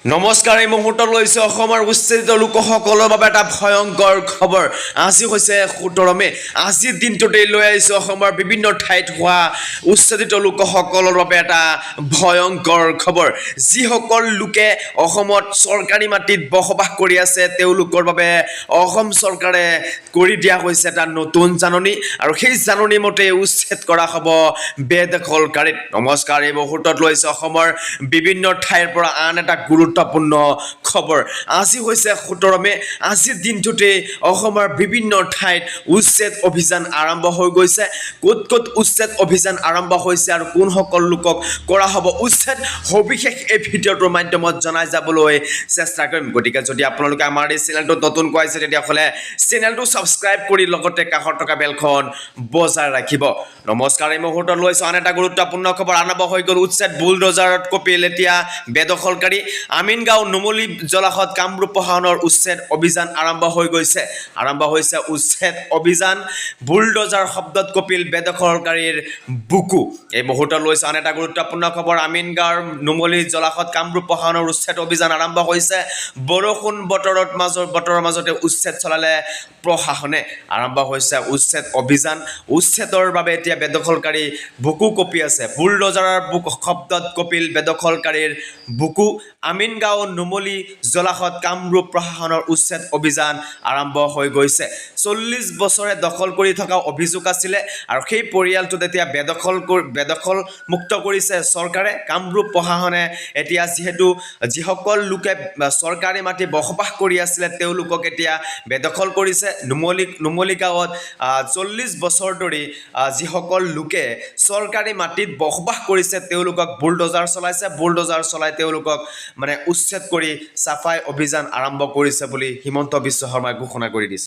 নমস্কাৰ এই মুহূৰ্তত লৈছে অসমৰ উচ্ছেদিত লোকসকলৰ বাবে এটা ভয়ংকৰ খবৰ আজি হৈছে 17 মে আজিৰ দিনটোতে লৈ আহিছে অসমৰ বিভিন্ন ঠাইত হোৱা উচ্ছেদিত লোকসকলৰ বাবে এটা ভয়ংকৰ খবৰ যিসকল লোকে অসমত চৰকাৰী মাটিত বসবাস কৰি আছে তেওঁলোকৰ বাবে অসম চৰকাৰে কৰি দিয়া হৈছে এটা নতুন জাননী আৰু সেই জাননী মতে উচ্ছেদ কৰা হ'ব বেদখলকাৰীক নমস্কাৰ এই মুহূৰ্তত লৈছে অসমৰ বিভিন্ন ঠাইৰ পৰা আন এটা গুৰুত্বপূৰ্ণ খবৰ আজি হৈছে 17 মে আজিৰ দিনটোতে অসমৰ বিভিন্ন ঠাইত উচ্ছেদ অভিযান আৰম্ভ হৈ গৈছে ক'ত উচ্ছেদ অভিযান আৰম্ভ হৈছে আৰু কোন সকল লোকক কৰা হ'ব উচ্ছেদ সবিশেষ এই ভিডিঅ'টোৰ মাধ্যমত জনাই যাবলৈ চেষ্টা কৰিম গতিকে যদি আপোনালোকে আমাৰ এই চেনেলটো নতুনকৈ আছে তেতিয়াহ'লে চেনেলটো সাবস্ক্ৰাইব কৰি লগতে কাষত থকা বেলখন বজাই ৰাখিব নমস্কাৰ এই মুহূৰ্তত লৈছো আন এটা গুৰুত্বপূৰ্ণ খবৰ আৰম্ভ হৈ গ'ল উচ্ছেদ বুলডোজাৰত কপিল এতিয়া বেদখলকাৰী আমিনগাঁও নুমলী জলাশয়ত কামৰূপ প্ৰশাসনৰ উচ্ছেদ অভিযান আৰম্ভ হৈ গৈছে আৰম্ভ হৈছে উচ্ছেদ অভিযান বুলডোজাৰ শব্দত কপিল বেদখলকাৰীৰ বুকু এই মুহূৰ্তত লৈছে আন এটা গুৰুত্বপূৰ্ণ খবৰ আমিনগাঁৱৰ নুমলী জলাশয়ত কামৰূপ প্ৰশাসনৰ উচ্ছেদ অভিযান আৰম্ভ হৈছে বৰষুণ বতৰৰ মাজতে উচ্ছেদ চলালে প্ৰশাসনে আৰম্ভ হৈছে উচ্ছেদ অভিযান উচ্ছেদৰ বাবে এতিয়া বেদখলকাৰী বুকু কপি আছে বুলডোজাৰৰ বুক শব্দত কপিল বেদখলকাৰীৰ বুকু আমিনগাঁও নুমলী জলাশয়ত কামৰূপ প্ৰশাসনৰ উচ্ছেদ অভিযান আৰম্ভ হৈ গৈছে 40 বছৰে দখল কৰি থকা অভিযোগ আছিলে আৰু সেই পৰিয়ালটো এতিয়া বেদখল মুক্ত কৰিছে চৰকাৰে কামৰূপ প্ৰশাসনে এতিয়া যিহেতু যিসকল লোকে চৰকাৰী মাটি বসবাস কৰি আছিলে তেওঁলোকক এতিয়া বেদখল কৰিছে নুমলী গাঁৱত 40 বছৰ ধৰি যিসকল লোকে চৰকাৰী মাটিত বসবাস কৰিছে তেওঁলোকক বুলডোজাৰ চলাই তেওঁলোকক মানে উচ্ছেদ কৰি সাফাই অভিযান আৰম্ভ কৰিছে বুলি হিমন্ত বিশ্ব শৰ্মাই ঘোষণা কৰি দিছে